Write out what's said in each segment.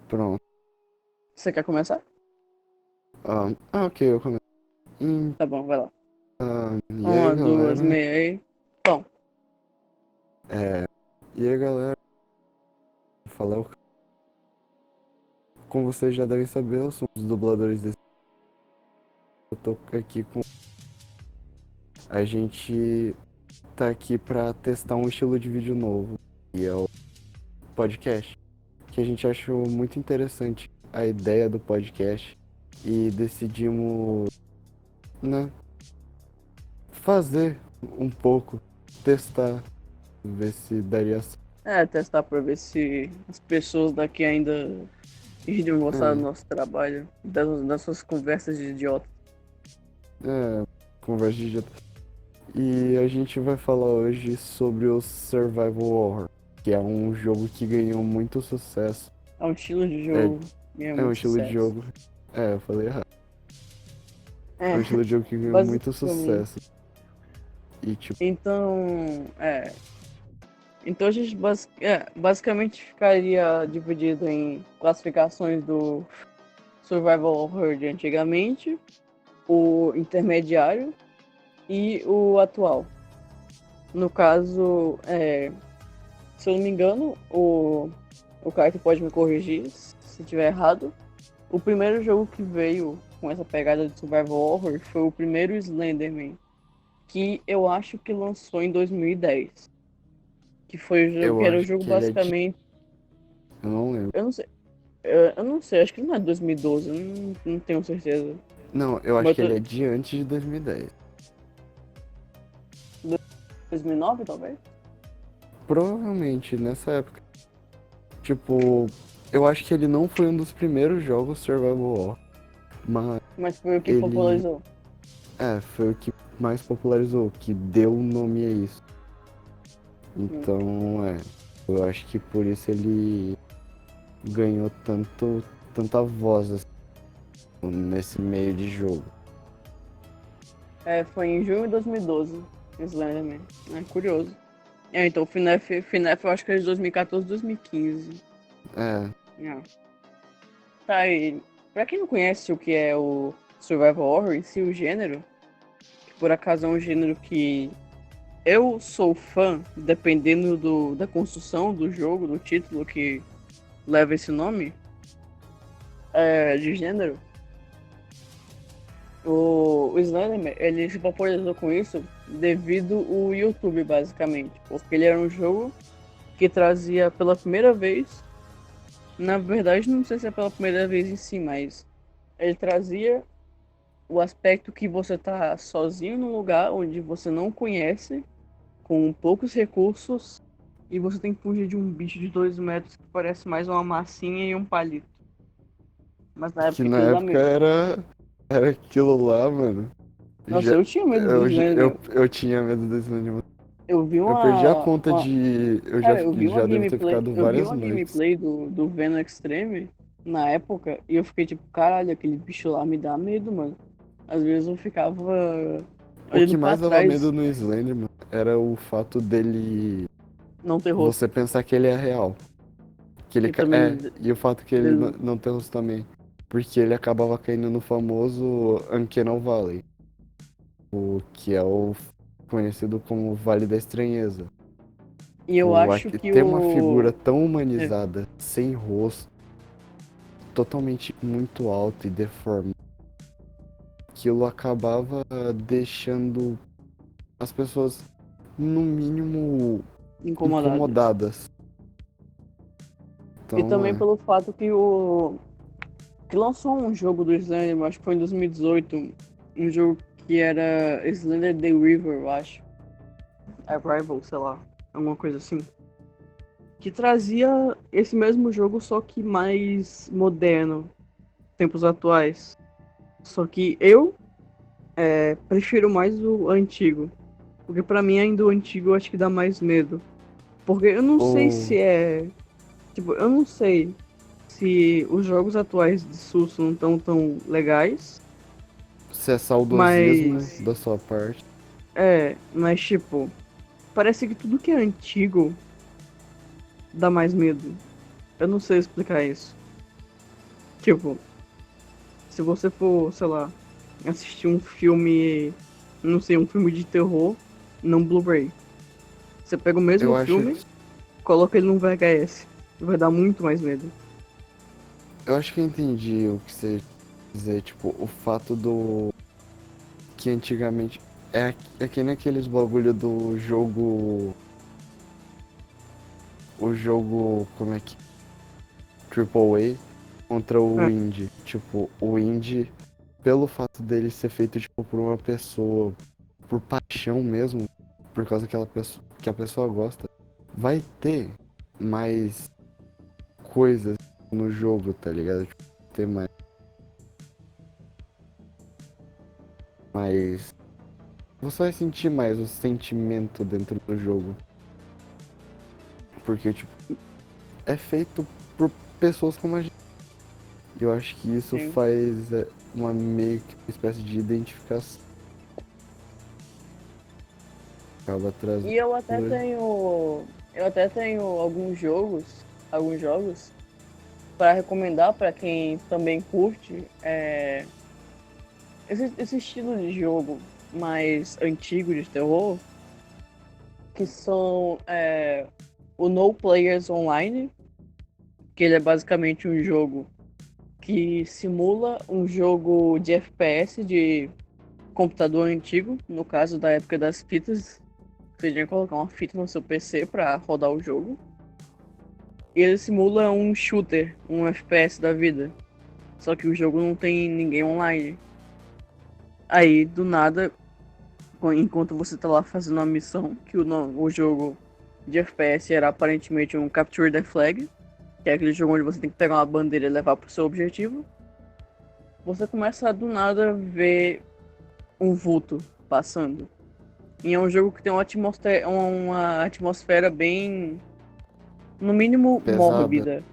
Pronto. Você quer começar? Ok, eu começo. Tá bom, vai lá. E aí, Uma, duas, galera? meia aí. Bom, É, e aí, galera? Falar como vocês já devem saber, eu sou um dos dubladores desse. Eu tô aqui com. A gente tá aqui pra testar um estilo de vídeo novo, que é o podcast. Que a gente achou muito interessante a ideia do podcast e decidimos, né, fazer um pouco, testar, ver se daria certo. testar pra ver se as pessoas daqui ainda iriam gostar do É, nosso trabalho, das nossas conversas de idiota. conversa de. E a gente vai falar hoje sobre o Survival Horror, que é um jogo que ganhou muito sucesso. É um estilo de É, jogo que é é um muito estilo de sucesso. jogo. Eu falei errado. É É, um estilo de jogo que ganhou muito basicamente. sucesso. E tipo, Então, então a gente basicamente ficaria dividido em classificações do Survival Horror de antigamente, o intermediário e o atual. No caso, se eu não me engano, o cara que pode me corrigir se tiver errado, o primeiro jogo que veio com essa pegada de survival horror foi o primeiro Slenderman, que eu acho que lançou em 2010, que foi o jogo que eu era o acho jogo que ele é de. basicamente, Eu não lembro. eu não sei, eu não sei, acho que não é 2012, eu não tenho certeza. Não, eu acho Mas que ele é de antes de 2010. 2009 talvez? Provavelmente nessa época. Tipo, eu acho que ele não foi um dos primeiros jogos Survival Horror, mas Mas foi o que ele. popularizou. Foi o que mais popularizou, que deu o nome a isso. Hum. Então, eu acho que por isso ele ganhou tanta voz assim, nesse meio de jogo. Foi em junho de 2012, Slenderman. É curioso. Então o FNAF eu acho que é de 2014, 2015. É, É. Tá aí. Pra quem não conhece o que é o Survival Horror em si, o gênero, que por acaso é um gênero que eu sou fã, dependendo da construção do jogo, do título que leva esse nome, de gênero, o Slenderman, ele se popularizou com isso devido ao YouTube, basicamente. Porque ele era um jogo que trazia pela primeira vez, na verdade não sei se é pela primeira vez em si, mas ele trazia o aspecto que você tá sozinho num lugar onde você não conhece, com poucos recursos, e você tem que fugir de um bicho de 2 metros que parece mais uma massinha e um palito. Mas na que época na aquilo dá época medo. era aquilo lá, mano. Nossa, Já, eu tinha medo do Slender. eu tinha medo desse animal. Eu vi Eu perdi a uma, conta uma. de. Cara, eu vi uma Já devo ter gameplay. ficado Eu vi várias uma noites. gameplay do Venom Extreme na época e eu fiquei tipo, caralho, aquele bicho lá me dá medo, mano. Às vezes eu ficava O olhando que pra mais dava medo trás, no Slenderman era o fato dele. não ter rosto. Você pensar que ele é real. Que ele. E também E o fato que ele dele. não tem rosto também. Porque ele acabava caindo no famoso Uncanny Valley. O que é o conhecido como Vale da Estranheza. E eu acho que Ter uma o. figura tão é, humanizada, sem rosto, totalmente muito alto e deforme, aquilo acabava deixando as pessoas, no mínimo, Incomodadas. incomodadas. E Então, também pelo fato que o. Que lançou um jogo do Slender, acho que foi em 2018. Um jogo que era Slender The River, eu acho. Arrival, sei lá. Alguma coisa assim. Que trazia esse mesmo jogo, só que mais moderno, tempos atuais. Só que eu prefiro mais o antigo. Porque pra mim ainda o antigo eu acho que dá mais medo. Porque eu não sei ou se é. Tipo, eu não sei se os jogos atuais de susto não estão tão legais. se é saudosismo Mas. da sua parte. Mas tipo, parece que tudo que é antigo dá mais medo. Eu não sei explicar isso. Tipo, se você for, sei lá, assistir um filme, não sei, um filme de terror num Blu-ray. Você pega o mesmo Eu acho, filme, coloca ele num VHS. Vai dar muito mais medo. eu acho que eu entendi o que você quer dizer, tipo, o fato do que antigamente é que nem aqueles bagulho do jogo, o jogo, como é que Triple A contra o É, indie. Tipo, o indie, pelo fato dele ser feito tipo por uma pessoa, por paixão mesmo, por causa que que a pessoa gosta, vai ter mais coisas no jogo, tá ligado? Tipo, ter mais. Você vai sentir mais o sentimento dentro do jogo. Porque, tipo, é feito por pessoas como a gente. E eu acho que isso sim. faz uma meio que uma espécie de identificação. Acaba trazendo. E eu até tenho. Eu até tenho alguns jogos, para recomendar para quem também curte esse estilo de jogo mais antigo de terror, que são o No Players Online, que ele é basicamente um jogo que simula um jogo de FPS de computador antigo, no caso da época das fitas. Você tinha que colocar uma fita no seu PC para rodar o jogo. E ele simula um shooter, um FPS da vida. Só que o jogo não tem ninguém online. Aí, do nada, enquanto você tá lá fazendo uma missão, que o jogo de FPS era aparentemente um Capture the Flag, que é aquele jogo onde você tem que pegar uma bandeira e levar pro seu objetivo, você começa a do nada ver um vulto passando. E é um jogo que tem uma atmosfera bem, no mínimo, Pesada.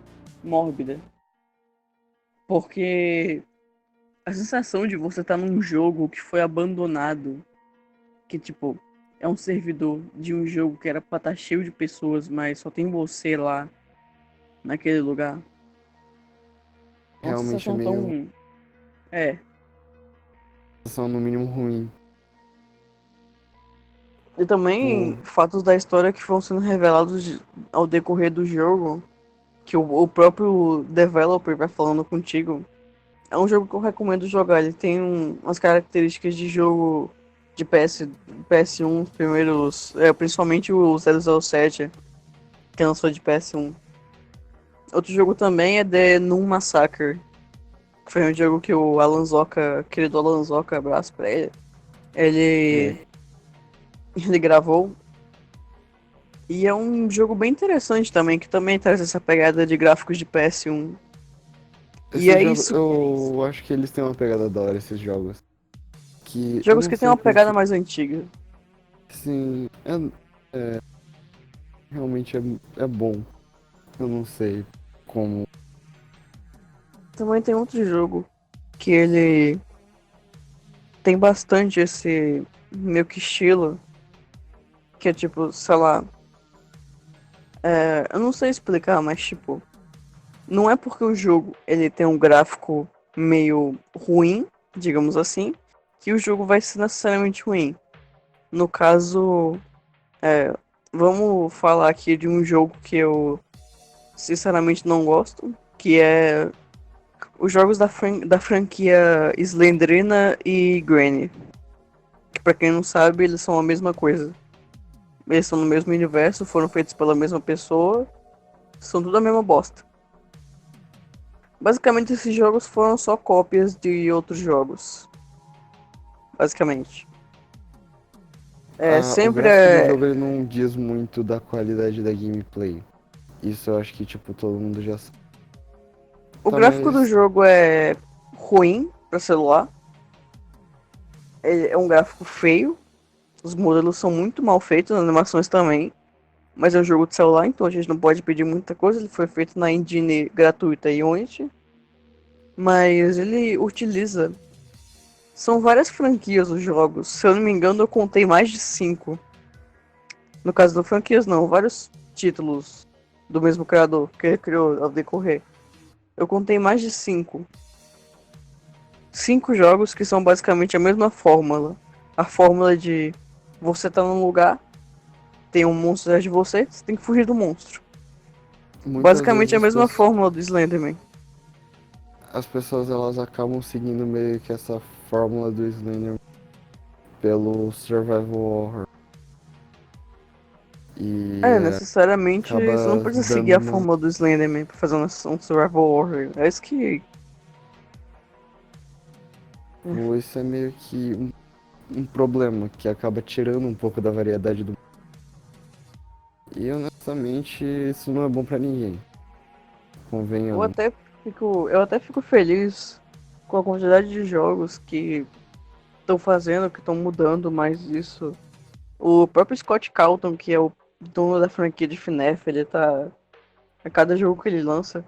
mórbida. Porque a sensação de você estar num jogo que foi abandonado, que tipo, é um servidor de um jogo que era pra estar cheio de pessoas, mas só tem você lá, naquele lugar. É uma Realmente é sensação meio. tão. É. Sensação no mínimo ruim. E também Tipo, fatos da história que vão sendo revelados ao decorrer do jogo, que o próprio developer vai falando contigo. É um jogo que eu recomendo jogar. Ele tem umas características de jogo de PS1, os primeiros. Principalmente o 007, que lançou de PS1. Outro jogo também é The Noon Massacre, que foi um jogo que o Alan Zoka, querido Alan Zoka, abraço pra ele. Ele, é. ele gravou. E é um jogo bem interessante também, que também traz essa pegada de gráficos de PS1. E Esses é jogos, isso. eu acho que eles têm uma pegada da hora, esses jogos. Que eu Jogos não que tem sei uma porque, pegada mais antiga. sim, realmente é bom. Eu não sei como. Também tem outro jogo que ele tem bastante esse meio que estilo, que é tipo, sei lá, eu não sei explicar, mas tipo, não é porque o jogo ele tem um gráfico meio ruim, digamos assim, que o jogo vai ser necessariamente ruim. No caso, é, vamos falar aqui de um jogo que eu sinceramente não gosto, que é os jogos da franquia Slendrina e Granny. Que pra quem não sabe, eles são a mesma coisa. Eles são no mesmo universo, foram feitos pela mesma pessoa, são tudo a mesma bosta. Basicamente, esses jogos foram só cópias de outros jogos. Basicamente. É O sempre gráfico do jogo ele não diz muito da qualidade da gameplay. Isso eu acho que, tipo, todo mundo já sabe. o Tá, gráfico do mas. jogo é ruim para celular. É um gráfico feio. Os modelos são muito mal feitos, as animações também. Mas é um jogo de celular, então a gente não pode pedir muita coisa. Ele foi feito na engine gratuita Unity. Mas ele utiliza. São várias franquias os jogos. Se eu não me engano, eu contei mais de 5. No caso do franquias, não. Vários títulos do mesmo criador que ele criou ao decorrer. Eu contei mais de 5. 5 jogos que são basicamente a mesma fórmula. A fórmula de você tá num lugar, tem um monstro atrás de você, você tem que fugir do monstro. Muitas vezes Basicamente a mesma fórmula do Slenderman. as pessoas elas acabam seguindo meio que essa fórmula do Slender pelo survival horror. E Necessariamente você não acaba precisa seguir dando a uma. fórmula do Slenderman pra fazer um survival horror. É isso que. Isso é meio que um problema que acaba tirando um pouco da variedade do. E honestamente, isso não é bom pra ninguém. Eu Convenhamos. até eu até fico feliz com a quantidade de jogos que estão fazendo, que estão mudando mais isso. O próprio Scott Calton, que é o dono da franquia de FNAF, ele tá. A cada jogo que ele lança.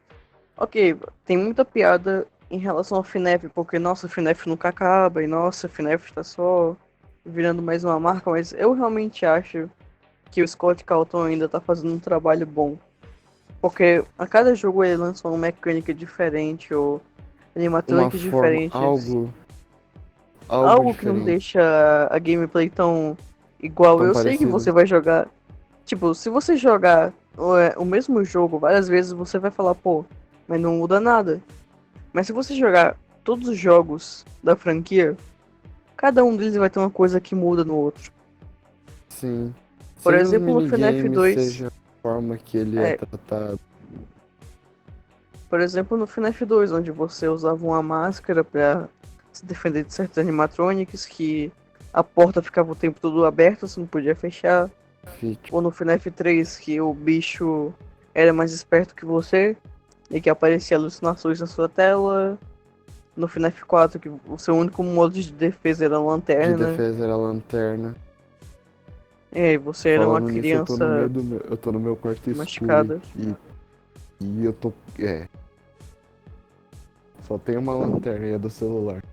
Ok, tem muita piada em relação ao FNAF, porque nossa, o FNAF nunca acaba, e nossa, o FNAF tá só virando mais uma marca, mas eu realmente acho que o Scott Calton ainda tá fazendo um trabalho bom. Porque a cada jogo ele lança uma mecânica diferente, ou Uma animatronics forma, diferentes. algo Algo que não diferente, deixa a gameplay tão igual. tão Eu sei que parecido. você vai jogar. Tipo, se você jogar o mesmo jogo várias vezes, você vai falar, pô, mas não muda nada. Mas se você jogar todos os jogos da franquia, cada um deles vai ter uma coisa que muda no outro. Sim. Por Seja os exemplo, no FNAF minigames, 2, seja a forma que ele é é, tratado. por exemplo, no FNAF 2, onde você usava uma máscara pra se defender de certos animatronics, que a porta ficava o tempo todo aberta, você não podia fechar. Ou no FNAF 3, que o bicho era mais esperto que você e que aparecia alucinações na sua tela. No FNAF 4, que o seu único modo de defesa era a De lanterna. defesa era a lanterna. E você era uma Falando nisso, eu tô no meio criança do meu, eu tô no meu quarto escuro masticada. e eu tô, só tem uma lanterna e é do celular.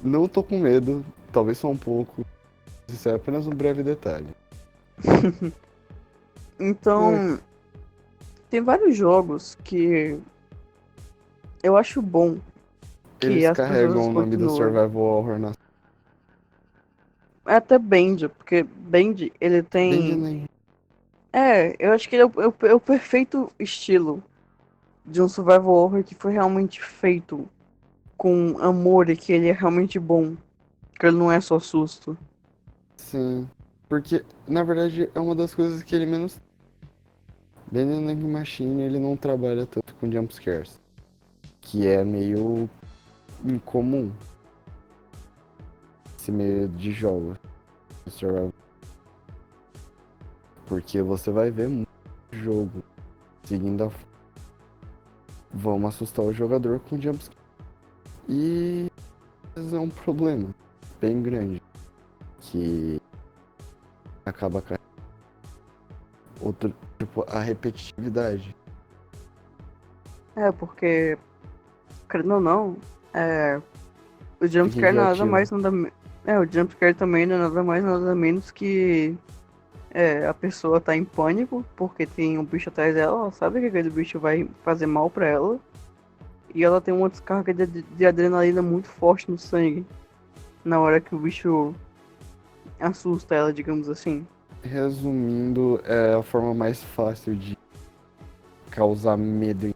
Não tô com medo, talvez só um pouco. Isso é apenas um breve detalhe. É, Então, tem vários jogos que eu acho bom que eles as pessoas carregam o nome do continuem. survival horror na É até Band, porque Band, ele tem. Benjamin. Eu acho que ele é o perfeito estilo de um survival horror que foi realmente feito com amor e que ele é realmente bom. Que ele não é só susto. Sim, porque na verdade é uma das coisas que ele menos. Benjamin Machine ele não trabalha tanto com jumpscares, que é meio incomum esse meio de jogo. Survival. Porque você vai ver muito jogo seguindo a. Vamos assustar o jogador com jumpscare. E é um problema bem grande que acaba com outro, tipo, a repetitividade. Porque, querendo ou não, é, o Fica jumpscare nada enjoativo. mais nada o jumpscare também não é nada mais nada menos que a pessoa tá em pânico porque tem um bicho atrás dela, ela sabe que aquele bicho vai fazer mal pra ela e ela tem uma descarga de adrenalina muito forte no sangue na hora que o bicho assusta ela, digamos assim. Resumindo, é a forma mais fácil de causar medo. E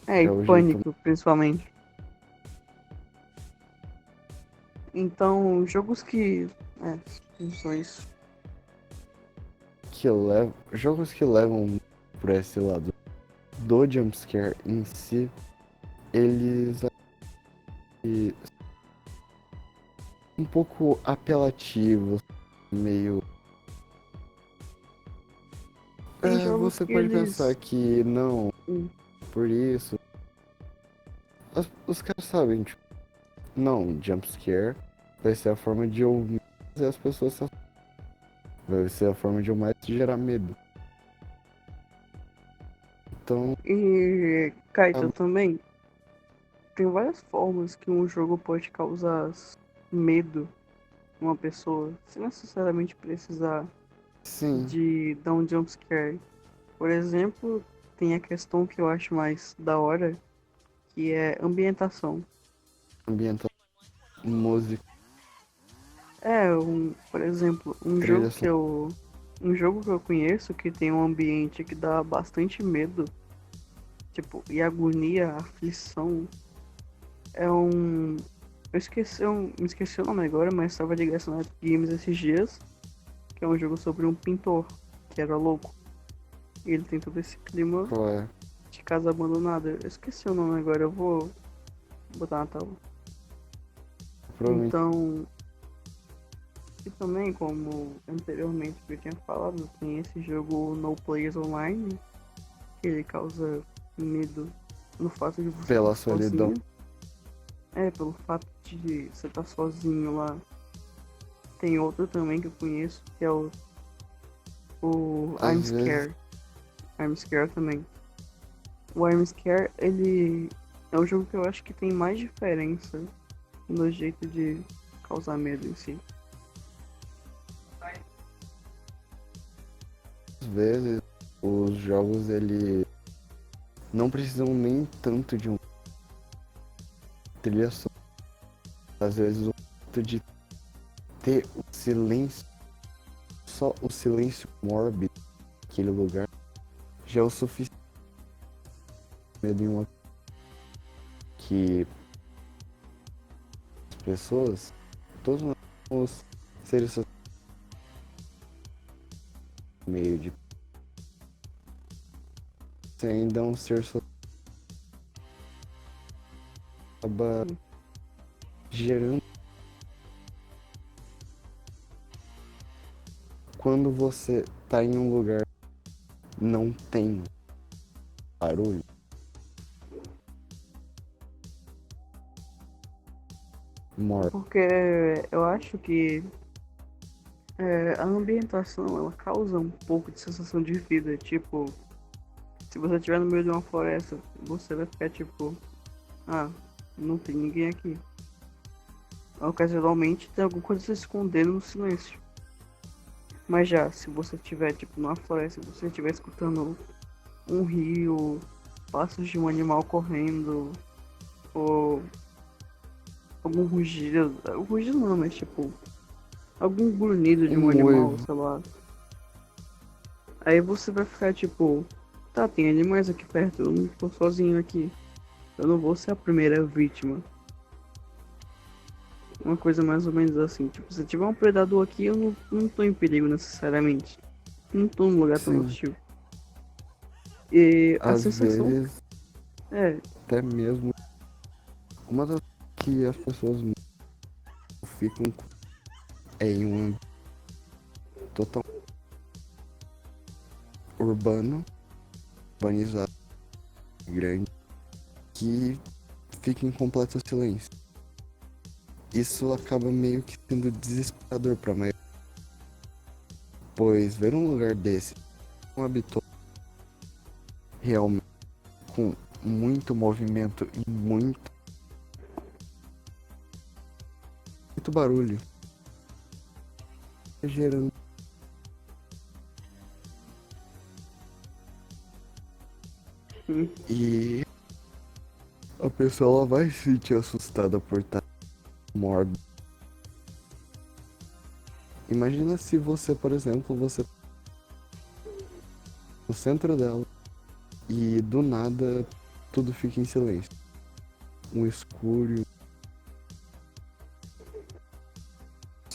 É o jeito pânico, principalmente. Então, jogos que. São isso. que leva. Jogos que levam por esse lado do jumpscare em si, eles e um pouco apelativos, meio. Tem jogos Você que pode pensar eles. que não, Hum, por isso. Os caras sabem, tipo, não, jumpscare vai ser a forma de eu fazer as pessoas se assustarem. Vai ser a forma de eu mais gerar medo. Então, E a- Kaito também. Tem várias formas que um jogo pode causar medo em uma pessoa, sem necessariamente precisar sim, de dar um jumpscare. Por exemplo, tem a questão que eu acho mais da hora, que é ambientação. Ambiental, música, Por exemplo, trilha sonora. um jogo que eu conheço que tem um ambiente que dá bastante medo, tipo, e agonia, aflição, é um me esqueci o nome agora, mas estava de graça na Epic Games esses dias, que é um jogo sobre um pintor que era louco. E ele tem todo esse clima Qual é? de casa abandonada. Eu esqueci o nome agora, eu vou botar na tela. Provavelmente Então, e também, como anteriormente eu tinha falado, tem esse jogo No Players Online, que ele causa medo no fato de você estar pela solidão. sozinho. Pelo fato de você estar sozinho lá. Tem outro também que eu conheço, que é o I'm Às vezes, Scared. I'm Scared também. O I'm Scared, ele é um jogo que eu acho que tem mais diferença no jeito de causar medo em si. às vezes, os jogos ele não precisam nem tanto de um trilha sonora. Às vezes, o fato de ter o silêncio, só o silêncio mórbido naquele lugar, já é o suficiente medo em uma que as pessoas, todos nós somos seres sociais, meio de você ainda é um ser social, acaba gerando quando você tá em um lugar não tem barulho, morto. Porque eu acho que a ambientação ela causa um pouco de sensação de vida. Tipo, se você estiver no meio de uma floresta, você vai ficar tipo, ah, não tem ninguém aqui. Ocasionalmente tem alguma coisa se escondendo no silêncio. Mas já, se você estiver tipo numa floresta, se você estiver escutando um rio, passos de um animal correndo, ou algum rugido, rugido não, mas tipo, algum grunhido de um Um animal, uivo, sei lá. Aí você vai ficar tipo, tá, tem animais aqui perto, eu não tô sozinho aqui. Eu não vou ser a primeira vítima. Uma coisa mais ou menos assim, tipo, se tiver um predador aqui, eu não tô em perigo necessariamente. Não tô num lugar tão sim, hostil. E a às sensação vezes é, até mesmo uma das que as pessoas ficam é em um ambiente total urbano, urbanizado, grande, que fica em completo silêncio. Isso acaba meio que sendo desesperador para maioria, pois ver um lugar desse, um habitou realmente com muito movimento e muito barulho, gerando hum, e a pessoa ela vai se sentir assustada por estar mórbido. Imagina se você, por exemplo, você no centro dela e do nada tudo fica em silêncio. Um escuro,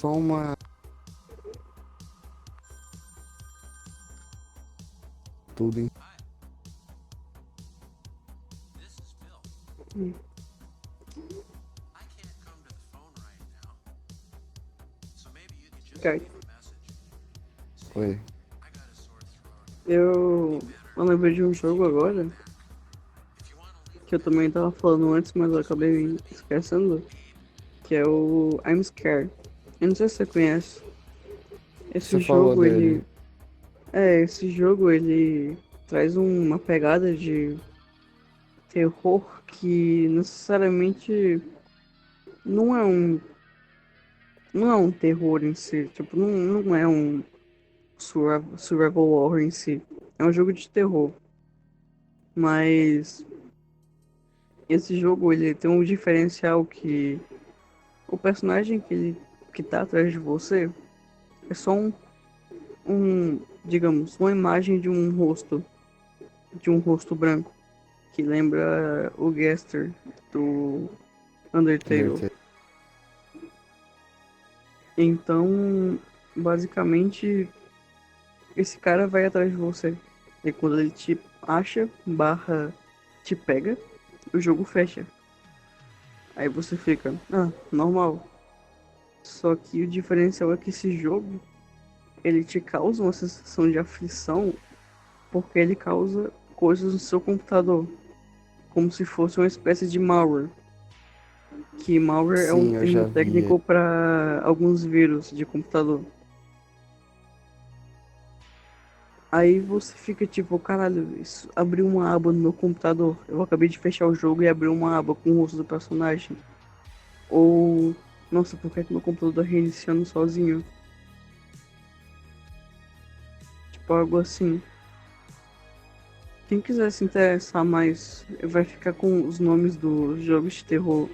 só uma tudo em hum, certo. Oi. Eu lembrei de um jogo agora, que eu também tava falando antes, mas eu acabei me esquecendo, que é o I'm Scared. Eu não sei se você conhece. Você Esse falou jogo, dele. esse jogo, ele traz uma pegada de terror que necessariamente não é um, não é um terror em si, tipo, não é um survival horror em si. É um jogo de terror. Mas esse jogo ele tem um diferencial que o personagem que tá atrás de você é só digamos, uma imagem de um rosto branco, que lembra o Gaster do Undertale. Undertale. Então, basicamente, esse cara vai atrás de você. E quando ele te acha, barra te pega, o jogo fecha. Aí você fica, normal. Só que o diferencial é que esse jogo, ele te causa uma sensação de aflição, porque ele causa coisas no seu computador, como se fosse uma espécie de malware. Que malware é um Sim, eu termo já vi. técnico para alguns vírus de computador. Aí você fica tipo, caralho, isso abriu uma aba no meu computador. Eu acabei de fechar o jogo e abriu uma aba com o rosto do personagem. Ou, nossa, por que é que meu computador tá reiniciando sozinho? Tipo, algo assim. Quem quiser se interessar mais, vai ficar com os nomes dos jogos de terror,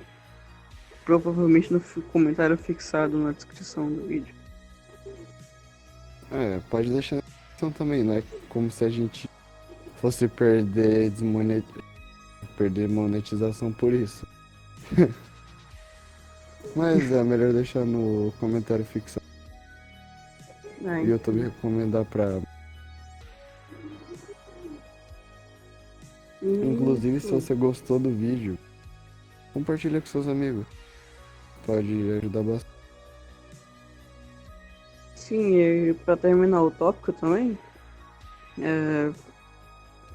provavelmente no comentário fixado na descrição do vídeo. Pode deixar na descrição também, não é como se a gente fosse perder monetização por isso. Mas é melhor deixar no comentário fixado. Ah, O YouTube enfim. recomendar pra. Inclusive, se Isso. você gostou do vídeo, compartilha com seus amigos. Pode ajudar bastante. Sim, e pra terminar o tópico também, é,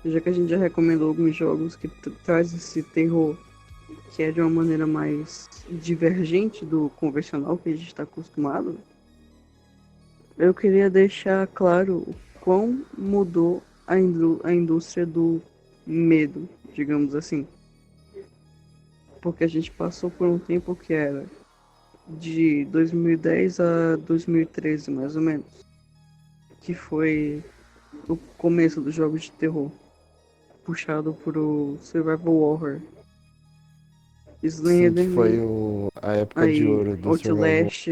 já que a gente já recomendou alguns jogos que traz esse terror que é de uma maneira mais divergente do convencional que a gente está acostumado, eu queria deixar claro o quão mudou a indústria do medo, digamos assim. Porque a gente passou por um tempo que era de 2010 a 2013, mais ou menos, que foi o começo dos jogos de terror, puxado por o Survival Horror. Sim, que foi Slender, a época de aí ouro do Survival. Outlast,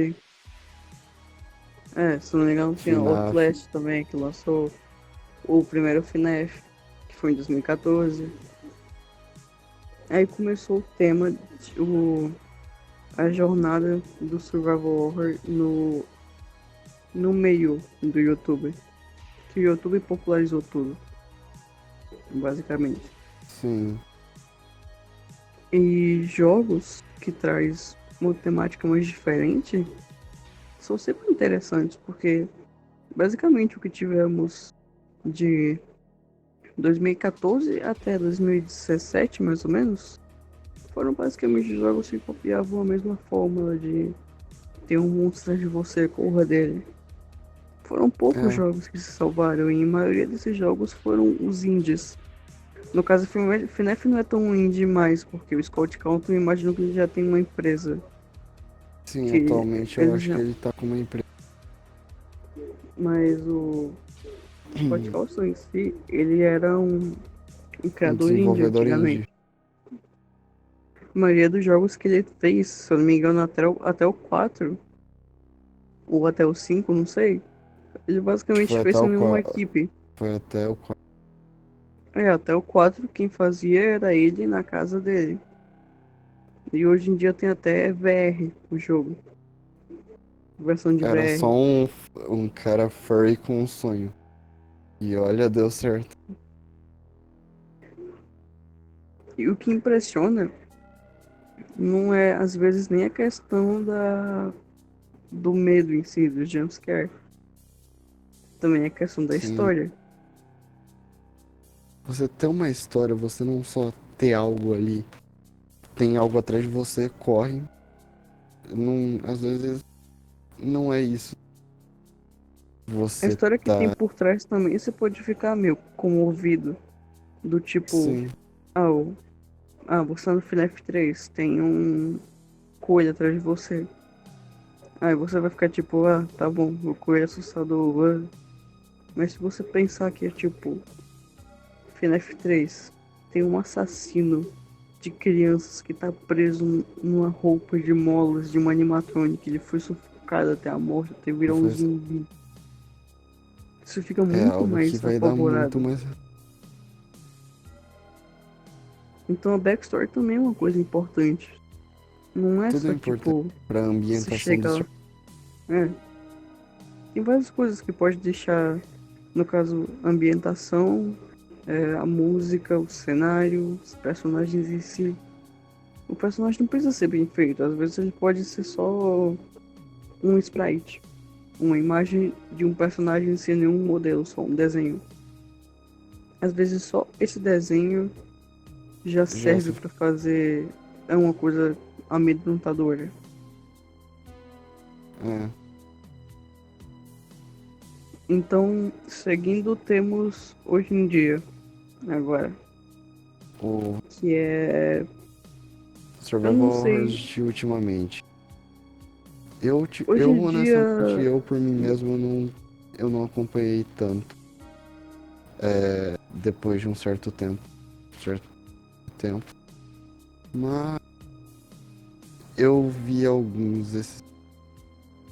se não me engano tinha FNAF. Outlast também, que lançou o primeiro FNAF, que foi em 2014. Aí começou o tema, a jornada do Survival Horror no meio do YouTube. Que o YouTube popularizou tudo, basicamente. Sim, E jogos que traz uma temática mais diferente são sempre interessantes, porque basicamente o que tivemos de 2014 até 2017, mais ou menos, foram basicamente jogos que copiavam a mesma fórmula de ter um monstro de você, corra dele. Foram poucos é. jogos que se salvaram e a maioria desses jogos foram os indies. No caso, o FNAF não é tão indie mais, porque o Scott Calton, eu imagino que ele já tem uma empresa Sim, que atualmente eu eles acho que já... ele tá com uma empresa. Mas o Scott Calton em si, ele era um Um criador indie desenvolvedor indie. antigamente. A maioria dos jogos que ele fez, se eu não me engano, até o 4 ou até o 5, não sei. Ele Acho que basicamente foi fez até o sem nenhuma 4. equipe. Foi até o 4. Até o 4 quem fazia era ele na casa dele. E hoje em dia tem até VR o jogo. Versão de Era só VR. um cara furry com um sonho. E olha, deu certo. E o que impressiona não é às vezes nem a questão do medo em si, do jumpscare. Também é a questão da Sim. história. Você ter uma história, você não só ter algo ali, tem algo atrás de você, corre. Não, às vezes não é isso. A Você história que tem tá. por trás também, você pode ficar meio comovido. Do tipo, Sim, ah, o- você tá no FNAF 3, tem um coelho atrás de você. Aí você vai ficar tipo, tá bom, o coelho é assustador. Mas se você pensar que é tipo FNAF 3, tem um assassino de crianças que tá preso numa roupa de molas de uma animatronic. Ele foi sufocado até a morte, até virar um zumbi. Isso fica É muito algo que mais vai dar muito apavorado. mais. Então a backstory também é uma coisa importante. Não é Tudo é só importante tipo, pra você ambientação do chega. É. Tem várias coisas que pode deixar, no caso, a ambientação, a música, o cenário, os personagens em si. O personagem não precisa ser bem feito, às vezes ele pode ser só um sprite, uma imagem de um personagem sem nenhum modelo, só um desenho. Às vezes só esse desenho já já serve para fazer uma coisa amedrontadora. é, Então, seguindo, temos hoje em dia, agora, o que é. Eu Survival não Horrors sei. de ultimamente. Eu, Hoje em honestamente, dia. eu por mim mesmo eu não acompanhei tanto. Depois de um certo tempo. Mas eu vi alguns desses.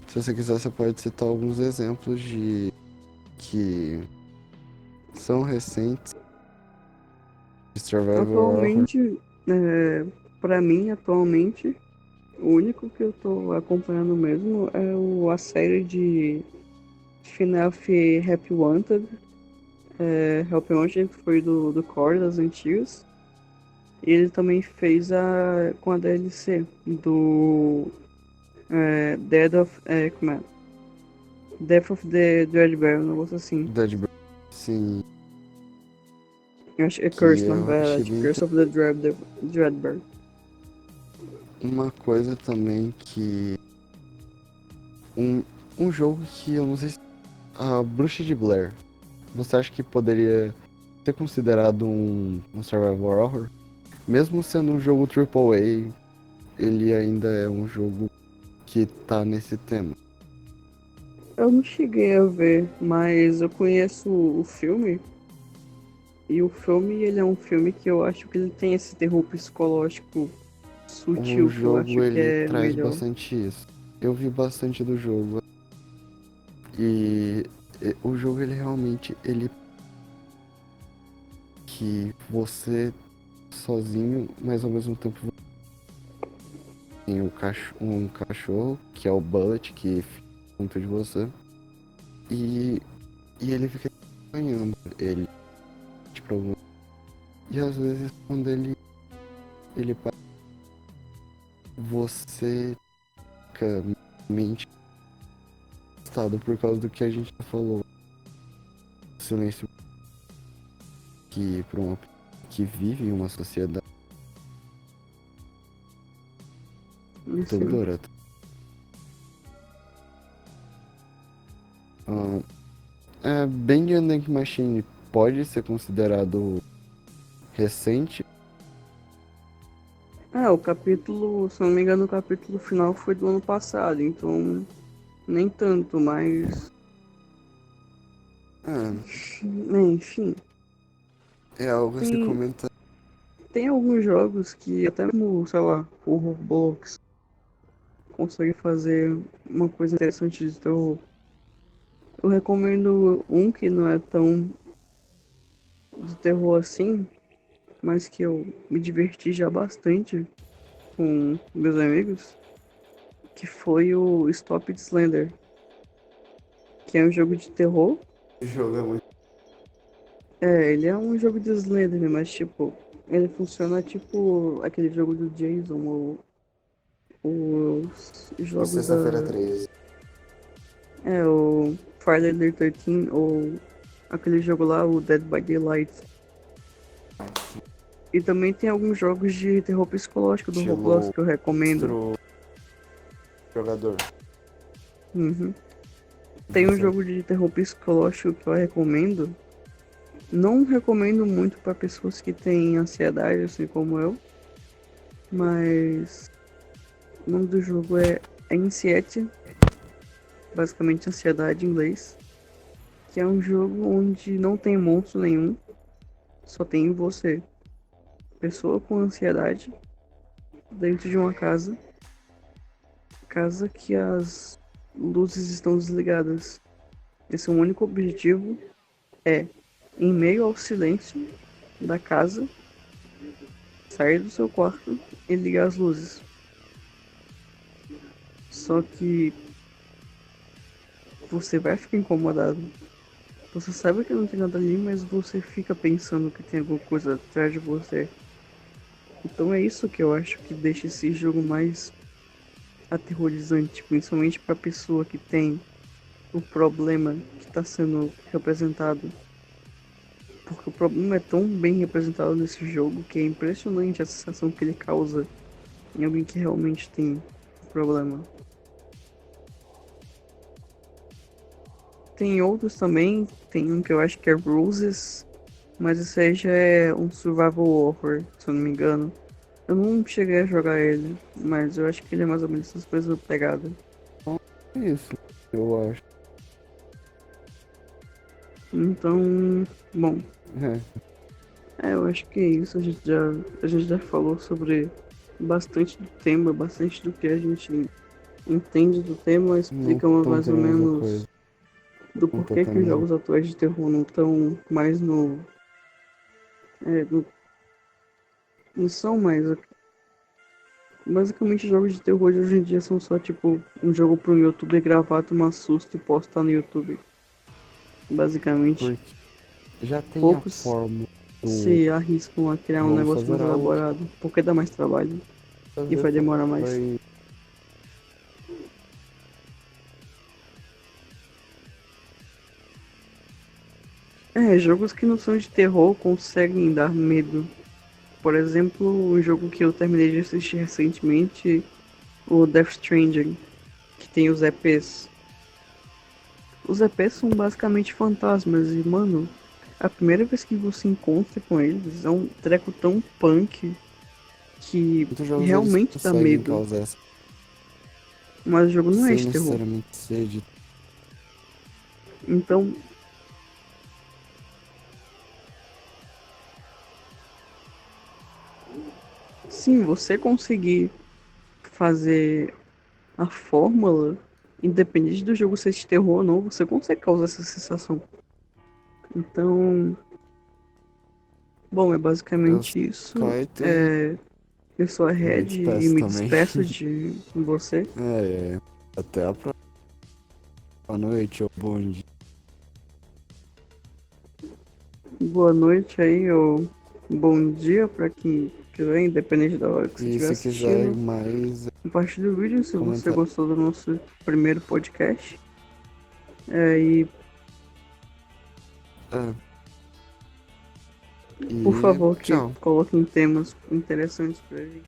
Se você quiser, você pode citar alguns exemplos de que são recentes de Survival Horror. Atualmente, pra mim, atualmente, o único que eu tô acompanhando mesmo é a série de FNAF Happy Wanted. Happy Wanted foi do core das antigas. E ele também fez com a DLC do Dead of. Como é? Death of the Dreadbear, um negócio assim. Dead Bird, sim, Eu acho que é que Curse, na eu achei verdade. bem Curse of the Dreadbear. uma coisa também que um, um jogo que eu não sei se a Bruxa de Blair. Você acha que poderia ser considerado um survival horror? Mesmo sendo um jogo AAA, ele ainda é um jogo que tá nesse tema. Eu não cheguei a ver, mas eu conheço o filme. E o filme, ele é um filme que eu acho que ele tem esse terror psicológico O sutil que eu acho jogo que ele é traz melhor. bastante isso. Eu vi bastante do jogo e, o jogo ele realmente ele que você sozinho, mas ao mesmo tempo tem um cachorro que é o Bullet que fica junto de você e, e ele fica acompanhando ele tipo algum- e às vezes quando ele você fica mente assustado por causa do que a gente já falou. O silêncio que para uma que vive em uma sociedade Assim. toda. Bang Bank Machine pode ser considerado recente. O capítulo, se não me engano, o capítulo final foi do ano passado, então nem tanto, mas Ah, enfim. é algo a se Tem, comentar. tem alguns jogos que até mesmo, sei lá, o Roblox consegue fazer uma coisa interessante de terror. Eu recomendo um que não é tão de terror assim, mas que eu me diverti já bastante com meus amigos, que foi o Stop It Slender, que é um jogo de terror. Jogo é muito. Ele é um jogo de Slender, mas tipo, ele funciona tipo aquele jogo do Jason ou os O jogos Sexta-feira 13. o Friday the 13 ou aquele jogo lá, o Dead by Daylight. E também tem alguns jogos de terror psicológico do Roblox Estilo que eu recomendo. monstro jogador. Uhum. Tem um Você jogo de terror psicológico que eu recomendo. Não recomendo muito para pessoas que têm ansiedade, assim como eu. Mas o nome do jogo é Anxiety, basicamente ansiedade em inglês. Que é um jogo onde não tem monstro nenhum, só tem você. pessoa com ansiedade dentro de uma casa que as luzes estão desligadas. Esse único objetivo é, em meio ao silêncio da casa, sair do seu quarto e ligar as luzes. Só que você vai ficar incomodado. Você sabe que não tem nada ali, mas você fica pensando que tem alguma coisa atrás de você. Então é isso que eu acho que deixa esse jogo mais aterrorizante, principalmente para a pessoa que tem o problema que está sendo representado. Porque o problema é tão bem representado nesse jogo que é impressionante a sensação que ele causa em alguém que realmente tem problema. Tem outros também, tem um que eu acho que é Roses, mas esse aí já é um survival horror, se eu não me engano. Eu não cheguei a jogar ele, mas eu acho que ele é mais ou menos essas mesmas pegadas. É isso, eu acho. Então, bom, É, eu acho que é isso. A gente já falou sobre bastante do tema, bastante do que a gente entende do tema, não explicamos tô mais ou entendendo muita menos coisa. do Não tô porquê que os entendendo. jogos atuais de terror não estão mais no. Não são mais. Basicamente, jogos de terror de hoje em dia são só tipo um jogo pro YouTube gravar, tomar susto e postar no YouTube. Basicamente, Porque já tem a poucos forma do se arriscam a criar um vamos negócio mais fazer algo que elaborado, porque dá mais trabalho e fazer vai demorar mais. vai. Jogos que não são de terror conseguem dar medo. Por exemplo, um jogo que eu terminei de assistir recentemente, o Death Stranding, que tem os EPs. Os EPs são basicamente fantasmas e, mano, a primeira vez que você encontra com eles é um treco tão punk que Muitos jogos eles realmente dá conseguem medo. causar essa Mas o jogo não é sem de terror. necessariamente ser de. Então, sim, você conseguir fazer a fórmula, independente do jogo ser de terror ou não, você consegue causar essa sensação. Então, bom, é Eu basicamente isso. Skyter Eu sou a me Red e despeço me também. despeço de você. Até a próxima noite ou bom dia. Boa noite aí, ou bom dia pra quem quiser, independente da hora que você E estiver se quiser assistindo. mais Compartilhe o vídeo se você comentário. gostou do nosso primeiro podcast. E, É, por e favor, que tchau. coloquem temas interessantes pra gente.